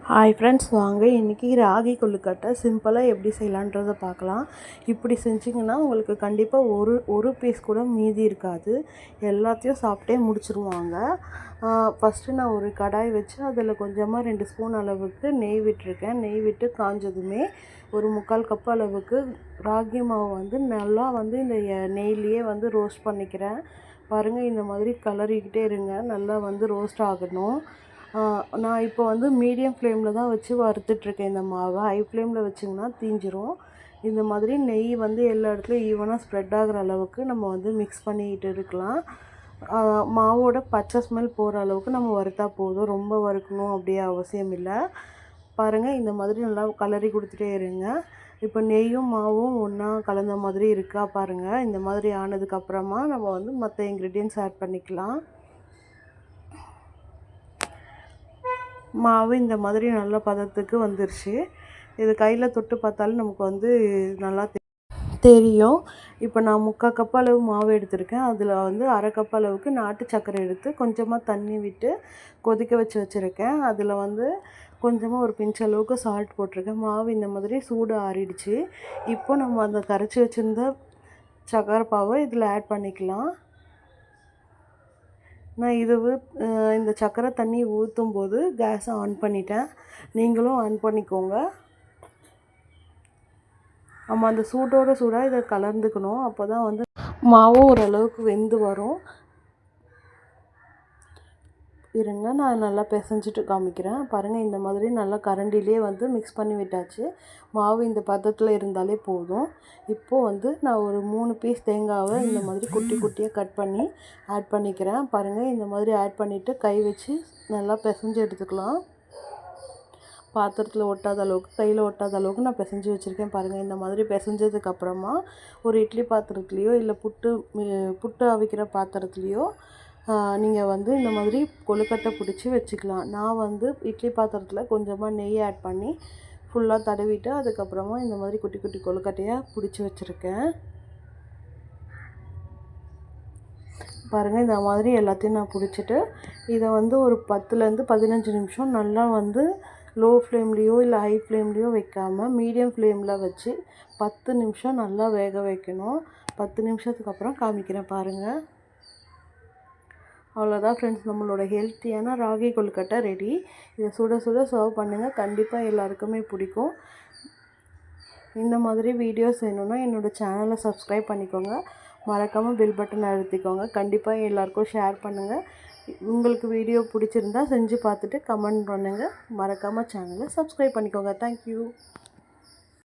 Hi friends, வாங்க இன்றைக்கி ராகி கொழுக்கட்டை சிம்பிளாக எப்படி செய்யலான்றதை பார்க்கலாம். இப்படி செஞ்சிங்கன்னா உங்களுக்கு கண்டிப்பாக ஒரு பீஸ் கூட மீதி இருக்காது. எல்லாத்தையும் சாப்பிட்டே முடிச்சுருவாங்க. ஃபஸ்ட்டு நான் ஒரு கடாய் வச்சு அதில் கொஞ்சமாக 2 ஸ்பூன் அளவுக்கு நெய் விட்டுருக்கேன். நெய் விட்டு காஞ்சதுமே ஒரு 3/4 கப் அளவுக்கு ராகி மாவு நல்லா இந்த நெய்லேயே ரோஸ்ட் பண்ணிக்கிறேன். பாருங்கள், இந்த மாதிரி கிளறிக்கிட்டே இருங்க. நல்லா ரோஸ்ட் ஆகணும். நான் இப்போ மீடியம் ஃப்ளேமில் தான் வச்சு வறுத்துட்ருக்கேன் இந்த மாவை. ஹை ஃப்ளேமில் வச்சிங்கன்னா தீஞ்சிரும். இந்த மாதிரி நெய் எல்லா இடத்துலையும் ஈவனாக ஸ்ப்ரெட் ஆகிற அளவுக்கு நம்ம மிக்ஸ் பண்ணிக்கிட்டு இருக்கலாம். மாவோட பச்சை ஸ்மெல் போகிற அளவுக்கு நம்ம வறுத்தா போதும். ரொம்ப வறுக்கணும் அப்படியே அவசியம் இல்லை. பாருங்கள், இந்த மாதிரி நல்லா கலரி கொடுத்துட்டே இருங்க. இப்போ நெய்யும் மாவும் ஒன்றா கலந்த மாதிரி இருக்கா பாருங்கள். இந்த மாதிரி ஆனதுக்கப்புறமா நம்ம மற்ற இன்க்ரீடியன்ட்ஸ் ஆட் பண்ணிக்கலாம். மாவு இந்த மாதிரி நல்ல பதத்துக்கு வந்துருச்சு. இது கையில் தொட்டு பார்த்தாலும் நமக்கு நல்லா தெரியும். இப்போ நான் 3/4 கப் அளவு மாவு எடுத்திருக்கேன். அதில் 1/2 கப் அளவுக்கு நாட்டு சர்க்கரை எடுத்து கொஞ்சமாக தண்ணி விட்டு கொதிக்க வச்சுருக்கேன். அதில் கொஞ்சமாக ஒரு பிஞ்ச் அளவுக்கு சால்ட் போட்டிருக்கேன். மாவு இந்த மாதிரி சூடு ஆறிடுச்சு. இப்போ நம்ம அந்த கரைச்சி வச்சுருந்த சர்க்கரை பாவை இதில் ஆட் பண்ணிக்கலாம். நான் இந்த சர்க்கரை தண்ணி ஊற்றும்போது கேஸை ஆன் பண்ணிட்டேன். நீங்களும் ஆன் பண்ணிக்கோங்க. நம்ம அந்த சூடோட சூடாக இதை கலந்துக்கணும். அப்போ தான் மாவும் ஓரளவுக்கு வெந்து வரும். இருங்க, நான் நல்லா பிசைஞ்சிட்டு காமிக்கிறேன். பாருங்கள், இந்த மாதிரி நல்லா கரண்டிலே மிக்ஸ் பண்ணி விட்டாச்சு. மாவு இந்த பதத்தில் இருந்தாலே போதும். இப்போது நான் ஒரு 3 பீஸ் தேங்காவை இந்த மாதிரி குட்டி குட்டியாக கட் பண்ணி ஆட் பண்ணிக்கிறேன். பாருங்கள், இந்த மாதிரி ஆட் பண்ணிவிட்டு கை வச்சு நல்லா பிசைஞ்சு எடுத்துக்கலாம். பாத்திரத்தில் ஒட்டாத அளவுக்கு, கையில் ஒட்டாத அளவுக்கு நான் பிசைஞ்சு வச்சுருக்கேன். பாருங்கள், இந்த மாதிரி பிசைஞ்சதுக்கப்புறமா ஒரு இட்லி பாத்திரத்துலேயோ இல்லை புட்டு அவிக்கிற பாத்திரத்துலேயோ நீங்கள் இந்த மாதிரி கொழுக்கட்டை பிடிச்சி வச்சுக்கலாம். நான் இட்லி பாத்திரத்தில் கொஞ்சமாக நெய் ஆட் பண்ணி ஃபுல்லாக தடவிட்டு அதுக்கப்புறமா இந்த மாதிரி குட்டி குட்டி கொழுக்கட்டையாக பிடிச்சி வச்சுருக்கேன். பாருங்கள், இந்த மாதிரி எல்லாத்தையும் நான் பிடிச்சிட்டு இதை ஒரு 10லேருந்து 15 நிமிஷம் நல்லா லோ ஃப்ளேம்லேயோ இல்லை ஹை ஃப்ளேம்லேயோ வைக்காமல் மீடியம் ஃப்ளேமில் வச்சு 10 நிமிஷம் நல்லா வேக வைக்கணும். 10 நிமிஷத்துக்கு அப்புறம் காமிக்கிறேன் பாருங்கள். அவ்வளோதான் ஃப்ரெண்ட்ஸ், நம்மளோட ஹெல்த்தியான ராகி கொழுக்கட்டை ரெடி. இதை சுட சுட சர்வ் பண்ணுங்கள். கண்டிப்பாக எல்லாருக்குமே பிடிக்கும். இந்த மாதிரி வீடியோஸ் வேணும்னா என்னோடய சேனலை சப்ஸ்கிரைப் பண்ணிக்கோங்க. மறக்காமல் பெல் பட்டன் அழுத்திக்கோங்க. கண்டிப்பாக எல்லாருக்கும் ஷேர் பண்ணுங்கள். உங்களுக்கு வீடியோ பிடிச்சிருந்தா செஞ்சு பார்த்துட்டு கமெண்ட் பண்ணுங்கள். மறக்காமல் சேனலை சப்ஸ்கிரைப் பண்ணிக்கோங்க. தேங்க்யூ.